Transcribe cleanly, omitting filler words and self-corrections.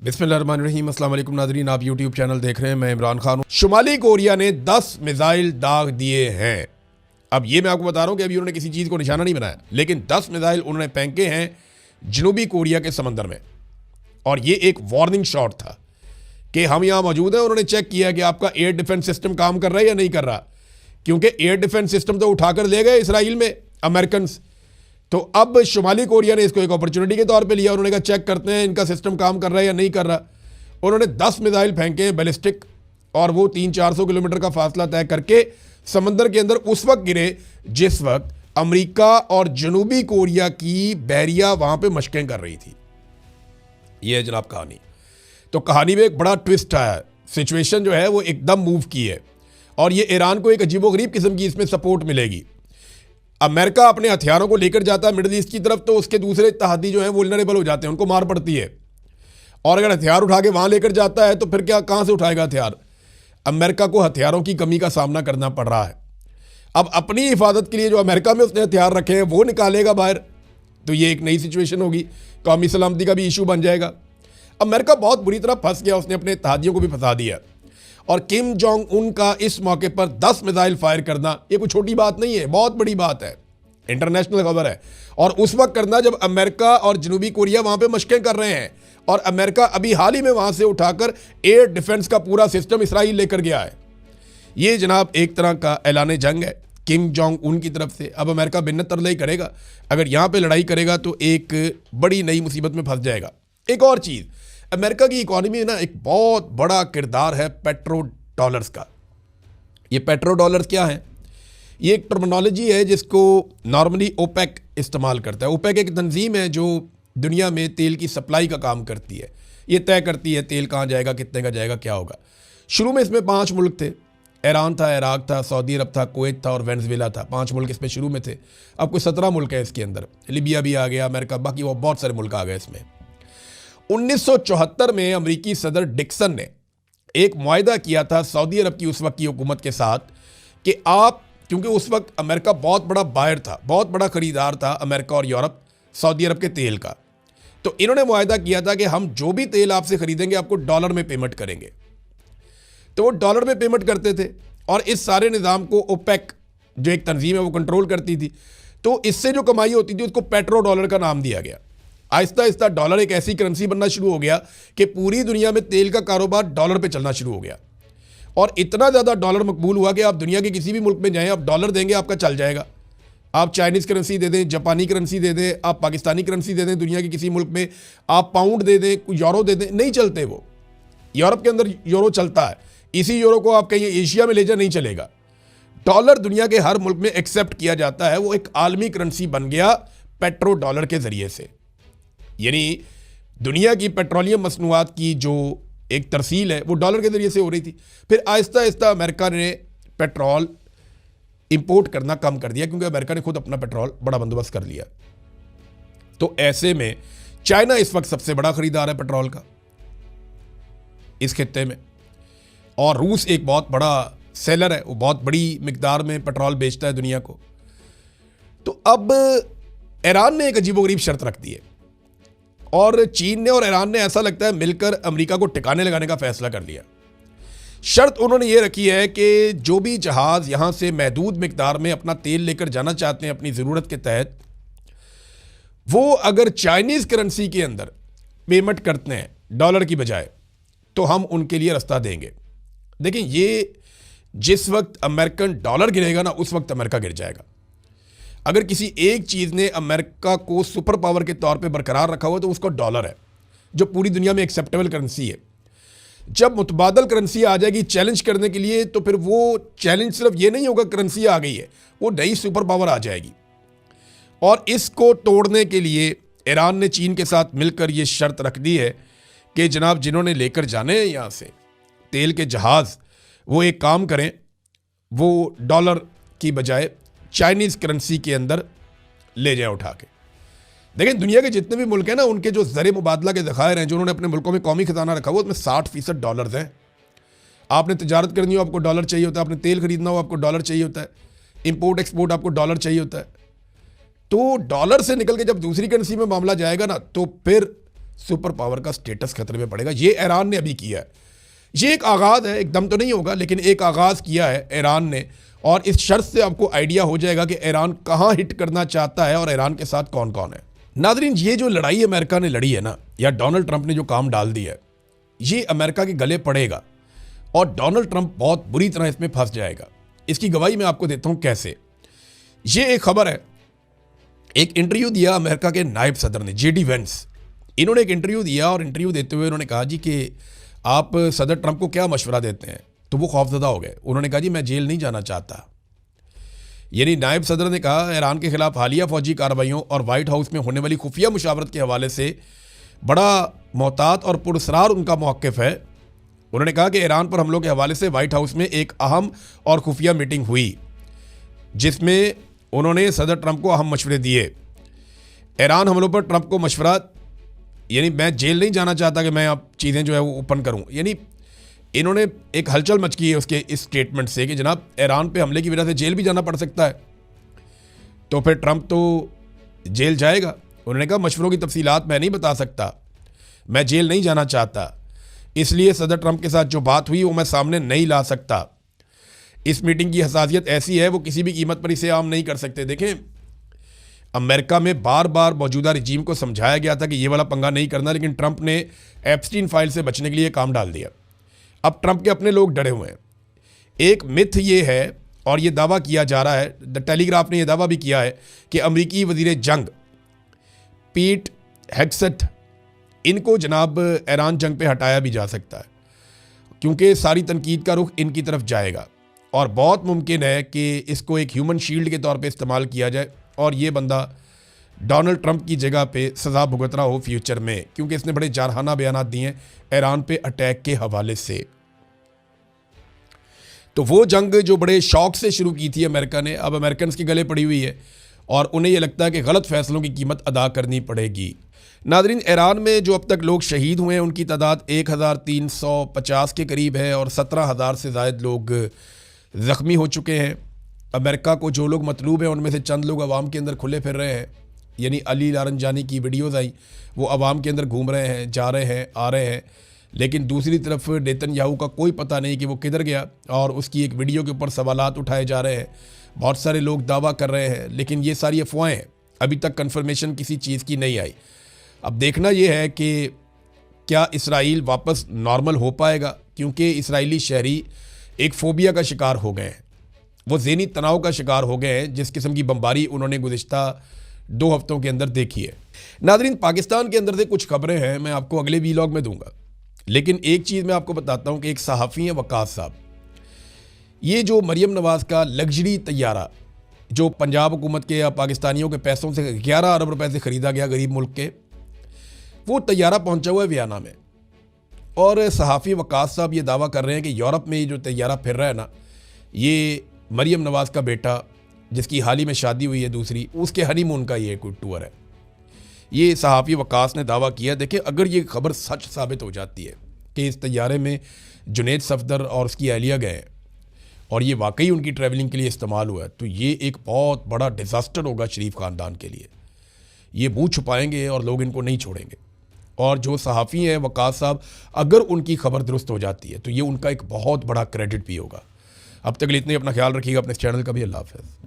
बिस्मिल्लाहिर्रहमानिर्रहीम। अस्सलाम वालेकुम नाज़रीन, आप यूट्यूब चैनल देख रहे हैं, मैं इमरान खान हूँ। शुमाली कोरिया ने 10 मिसाइल दाग दिए हैं। अब ये मैं आपको बता रहा हूँ कि अभी उन्होंने किसी चीज़ को निशाना नहीं बनाया, लेकिन 10 मिसाइल उन्होंने फेंके हैं जनूबी कोरिया के समंदर में। और ये एक वार्निंग शॉट था कि हम यहाँ मौजूद हैं। उन्होंने चेक किया कि आपका एयर डिफेंस सिस्टम काम कर रहा है या नहीं कर रहा, क्योंकि एयर डिफेंस सिस्टम तो उठाकर ले गए इसराइल में अमेरिकन। तो अब शुमाली कोरिया ने इसको एक अपॉर्चुनिटी के तौर पे लिया। उन्होंने कहा चेक करते हैं इनका सिस्टम काम कर रहा है या नहीं कर रहा। उन्होंने 10 मिसाइल फेंके हैं बैलिस्टिक, और वो 300-400 किलोमीटर का फासला तय करके समंदर के अंदर उस वक्त गिरे जिस वक्त अमेरिका और जनूबी कोरिया की बहरिया वहां पे मशकें कर रही थी। ये है जनाब कहानी। तो कहानी में एक बड़ा ट्विस्ट आया, सिचुएशन जो है वो एकदम मूव की है, और ये ईरान को एक अजीबोगरीब किस्म की इसमें सपोर्ट मिलेगी। अमेरिका अपने हथियारों को लेकर जाता है मिडिल ईस्ट की तरफ, तो उसके दूसरे इत्तेहादी जो हैं वुल्नरेबल हो जाते हैं, उनको मार पड़ती है। और अगर हथियार उठा के वहां लेकर जाता है तो फिर क्या, कहां से उठाएगा हथियार? अमेरिका को हथियारों की कमी का सामना करना पड़ रहा है। अब अपनी हिफाजत के लिए जो अमेरिका में उसने हथियार रखे हैं वो निकालेगा बाहर, तो ये एक नई सिचुएशन होगी, कौमी सलामती का भी इशू बन जाएगा। अमेरिका बहुत बुरी तरह फंस गया, उसने अपने इत्तेहादियों को भी फंसा दिया। और किम जोंग उन का इस मौके पर 10 मिसाइल फायर करना ये कोई छोटी बात नहीं है, बहुत बड़ी बात है, इंटरनेशनल खबर है। और उस वक्त करना जब अमेरिका और जनूबी कोरिया वहां पे मशकें कर रहे हैं, और अमेरिका अभी हाल ही में वहां से उठाकर एयर डिफेंस का पूरा सिस्टम इसराइल लेकर गया है। ये जनाब एक तरह का ऐलान जंग है किम जोंग उन की तरफ से। अब अमेरिका बिन्नत तरले ही करेगा, अगर यहां पर लड़ाई करेगा तो एक बड़ी नई मुसीबत में फंस जाएगा। एक और चीज़, अमेरिका की इकॉनमी में ना एक बहुत बड़ा किरदार है पेट्रो डॉलर्स का। ये पेट्रो डॉलर्स क्या है? ये एक टर्मिनोलॉजी है जिसको नॉर्मली ओपेक इस्तेमाल करता है। ओपेक एक तंजीम है जो दुनिया में तेल की सप्लाई का काम करती है। ये तय करती है तेल कहाँ जाएगा, कितने का जाएगा, क्या होगा। शुरू में इसमें 5 मुल्क थे, ईरान था, इराक था, सऊदी अरब था, कुवैत था और वेनेजुएला था। 5 मुल्क इसमें शुरू में थे। अब कोई 17 मुल्क है इसके अंदर, लिबिया भी आ गया, अमेरिका, बाकी वो बहुत सारे मुल्क आ गए इसमें। 1974 में अमेरिकी सदर डिक्सन ने एक मुआहदा किया था सऊदी अरब की उस वक्त की हुकूमत के साथ कि आप, क्योंकि उस वक्त अमेरिका बहुत बड़ा बायर था, बहुत बड़ा खरीदार था अमेरिका और यूरोप सऊदी अरब के तेल का, तो इन्होंने मुआहदा किया था कि हम जो भी तेल आपसे खरीदेंगे आपको डॉलर में पेमेंट करेंगे। तो वो डॉलर में पेमेंट करते थे, और इस सारे निज़ाम को ओपेक जो एक तंजीम है वो कंट्रोल करती थी। तो इससे जो कमाई होती थी उसको पेट्रो डॉलर का नाम दिया गया। आहिस्ता आहिस्ता डॉलर एक ऐसी करेंसी बनना शुरू हो गया कि पूरी दुनिया में तेल का कारोबार डॉलर पे चलना शुरू हो गया। और इतना ज़्यादा डॉलर मकबूल हुआ कि आप दुनिया के किसी भी मुल्क में जाएं, आप डॉलर देंगे आपका चल जाएगा। आप चाइनीज़ करेंसी दे दें, जापानी करेंसी दे दें, आप पाकिस्तानी करेंसी दे दें दुनिया के किसी मुल्क में, आप पाउंड दे दें, यूरो दे दें, नहीं चलते वो। यूरोप के अंदर यूरो चलता है, इसी यूरो को आप कहीं एशिया में ले जाए नहीं चलेगा। डॉलर दुनिया के हर मुल्क में एक्सेप्ट किया जाता है, वो एक आलमी करेंसी बन गया पेट्रो डॉलर के ज़रिए से। यानी दुनिया की पेट्रोलियम मसनूआत की जो एक तरसील है वो डॉलर के ज़रिए से हो रही थी। फिर आहिस्ता आहिस्ता अमेरिका ने पेट्रोल इंपोर्ट करना कम कर दिया, क्योंकि अमेरिका ने खुद अपना पेट्रोल बड़ा बंदोबस्त कर लिया। तो ऐसे में चाइना इस वक्त सबसे बड़ा खरीदार है पेट्रोल का इस खित्ते में, और रूस एक बहुत बड़ा सेलर है, वो बहुत बड़ी मिकदार में पेट्रोल बेचता है दुनिया को। तो अब ईरान ने एक अजीबोगरीब शर्त रख दी है, और चीन ने और ईरान ने ऐसा लगता है मिलकर अमेरिका को टिकाने लगाने का फैसला कर लिया। शर्त उन्होंने ये रखी है कि जो भी जहाज़ यहाँ से महदूद मिकदार में अपना तेल लेकर जाना चाहते हैं अपनी ज़रूरत के तहत, वो अगर चाइनीज़ करेंसी के अंदर पेमेंट करते हैं डॉलर की बजाय, तो हम उनके लिए रास्ता देंगे। देखिए, ये जिस वक्त अमेरिकन डॉलर गिरेगा ना, उस वक्त अमेरिका गिर जाएगा। अगर किसी एक चीज़ ने अमेरिका को सुपर पावर के तौर पे बरकरार रखा हुआ तो उसको डॉलर है, जो पूरी दुनिया में एक्सेप्टेबल करेंसी है। जब मुतबादल करेंसी आ जाएगी चैलेंज करने के लिए, तो फिर वो चैलेंज सिर्फ ये नहीं होगा करेंसी आ गई है, वो नई सुपर पावर आ जाएगी। और इसको तोड़ने के लिए ईरान ने चीन के साथ मिलकर ये शर्त रख दी है कि जनाब जिन्होंने लेकर जाने हैं यहाँ से तेल के जहाज़, वो एक काम करें, वो डॉलर की बजाय चाइनीज़ करेंसी के अंदर ले जाए उठा के। देखें, दुनिया के जितने भी मुल्क हैं ना, उनके जो ज़र मुबादला के ज़खायर हैं जो उन्होंने अपने मुल्कों में कौमी खजाना रखा हुआ, उसमें 60% डॉलर्स हैं। आपने तिजारत करनी हो आपको डॉलर चाहिए होता है, आपने तेल खरीदना हो आपको डॉलर चाहिए होता है, इंपोर्ट एक्सपोर्ट आपको डॉलर चाहिए होता है। तो डॉलर से निकल के जब दूसरी करेंसी में मामला जाएगा ना, तो फिर सुपर पावर का स्टेटस खतरे में पड़ेगा। ये ईरान ने अभी किया है। ये एक आगाज़ है, एकदम तो नहीं होगा, लेकिन एक आगाज़ किया है ईरान ने, और इस शर्त से आपको आइडिया हो जाएगा कि ईरान कहाँ हिट करना चाहता है और ईरान के साथ कौन कौन है। नाज़रीन, ये जो लड़ाई अमेरिका ने लड़ी है ना, या डोनाल्ड ट्रंप ने जो काम डाल दिया है, ये अमेरिका के गले पड़ेगा और डोनाल्ड ट्रंप बहुत बुरी तरह इसमें फंस जाएगा। इसकी गवाही मैं आपको देता हूँ कैसे। ये एक खबर है, एक इंटरव्यू दिया अमेरिका के नायब सदर ने, जेडी वेंस। इन्होंने एक इंटरव्यू दिया और इंटरव्यू देते हुए उन्होंने कहा जी कि आप सदर ट्रंप को क्या मशवरा देते हैं, तो वो खौफजदा हो गए। उन्होंने कहा जी मैं जेल नहीं जाना चाहता। यानी नायब सदर ने कहा ईरान के खिलाफ हालिया फौजी कार्रवाइयों और वाइट हाउस में होने वाली खुफिया मुशावरत के हवाले से बड़ा मोहतात और पुरस्रार उनका मौक़िफ़ है। उन्होंने कहा कि ईरान पर हमलों के हवाले से वाइट हाउस में एक अहम और खुफिया मीटिंग हुई जिसमें उन्होंने सदर ट्रंप को अहम मशवरे दिए। ईरान हमलों पर ट्रंप को मशवरा, यानी मैं जेल नहीं जाना चाहता कि मैं अब चीज़ें जो है वो ओपन करूं। यानी इन्होंने एक हलचल मच की है उसके इस स्टेटमेंट से कि जनाब ईरान पे हमले की वजह से जेल भी जाना पड़ सकता है, तो फिर ट्रंप तो जेल जाएगा। उन्होंने कहा मशवरों की तफसीलात मैं नहीं बता सकता, मैं जेल नहीं जाना चाहता, इसलिए सदर ट्रंप के साथ जो बात हुई वो मैं सामने नहीं ला सकता। इस मीटिंग की हसासियत ऐसी है वो किसी भी कीमत पर इसे आम नहीं कर सकते। देखें, अमेरिका में बार बार मौजूदा रजीम को समझाया गया था कि ये वाला पंगा नहीं करना, लेकिन ट्रंप ने एप्स्टीन फाइल से बचने के लिए काम डाल दिया। अब ट्रंप के अपने लोग डरे हुए हैं। एक मिथ ये है और ये दावा किया जा रहा है, द टेलीग्राफ ने यह दावा भी किया है कि अमरीकी वजीर जंग पीट हेग्सेट, इनको जनाब ईरान जंग पे हटाया भी जा सकता है, क्योंकि सारी तनकीद का रुख इनकी तरफ जाएगा और बहुत मुमकिन है कि इसको एक ह्यूमन शील्ड के तौर पे इस्तेमाल किया जाए और ये बंदा डोनाल्ड ट्रंप की जगह पे सज़ा भुगत रहा हो फ्यूचर में, क्योंकि इसने बड़े जारहाना बयान दिए हैं ईरान पे अटैक के हवाले से। तो वो जंग जो बड़े शौक से शुरू की थी अमेरिका ने, अब अमेरिकन के गले पड़ी हुई है और उन्हें यह लगता है कि गलत फैसलों की कीमत अदा करनी पड़ेगी। नादरीन, ईरान में जो अब तक लोग शहीद हुए हैं उनकी तादाद 1350 के करीब है और 17,000 से ज़ायद लोग ज़ख्मी हो चुके हैं। अमेरिका को जो लोग मतलूब हैं उनमें से चंद लोग अवाम के अंदर खुले फिर रहे हैं। यानी अली लारंजानी की वीडियोज़ आई, वो अवाम के अंदर घूम रहे हैं, जा रहे हैं, आ रहे हैं, लेकिन दूसरी तरफ नेतन्याहू का कोई पता नहीं कि वो किधर गया और उसकी एक वीडियो के ऊपर सवालात उठाए जा रहे हैं। बहुत सारे लोग दावा कर रहे हैं, लेकिन ये सारी अफवाहें हैं, अभी तक कन्फर्मेशन किसी चीज़ की नहीं आई। अब देखना ये है कि क्या इसराइल वापस नॉर्मल हो पाएगा, क्योंकि इसराइली शहरी एक फ़ोबिया का शिकार हो गए हैं, वो ज़हनी तनाव का शिकार हो गए हैं जिस किस्म की बमबारी उन्होंने गुज़िश्ता 2 हफ्तों के अंदर देखी है। नादरीन, पाकिस्तान के अंदर से कुछ खबरें हैं, मैं आपको अगले वीलॉग में दूंगा, लेकिन एक चीज़ मैं आपको बताता हूं कि एक सहाफ़ी हैं वकास साहब, ये जो मरियम नवाज़ का लग्जरी तैयारा जो पंजाब हुकूमत के या पाकिस्तानियों के पैसों से 11 अरब रुपए से ख़रीदा गया गरीब मुल्क के, वो तैयारा पहुंचा हुआ है वियना में, और सहाफ़ी वकास साहब ये दावा कर रहे हैं कि यूरोप में ये जो तैयारा फिर रहा है ना, ये मरियम नवाज़ का बेटा जिसकी हाल ही में शादी हुई है दूसरी, उसके हनीमून का ये कोई टूर है। ये सहाफ़ी वकास ने दावा किया। देखिए, अगर ये खबर सच साबित हो जाती है कि इस तैयारे में जुनैद सफदर और उसकी अहलिया गए और ये वाकई उनकी ट्रैवलिंग के लिए इस्तेमाल हुआ है, तो ये एक बहुत बड़ा डिज़ास्टर होगा शरीफ ख़ानदान के लिए। ये मुँह छुपाएंगे और लोग इनको नहीं छोड़ेंगे। और जो सहाफ़ी हैं वकास साहब, अगर उनकी खबर दुरुस्त हो जाती है तो ये उनका एक बहुत बड़ा क्रेडिट भी होगा। अब तक के लिए इतने, अपना ख्याल रखिएगा, अपने चैनल का भी। अल्लाह हाफ़िज़।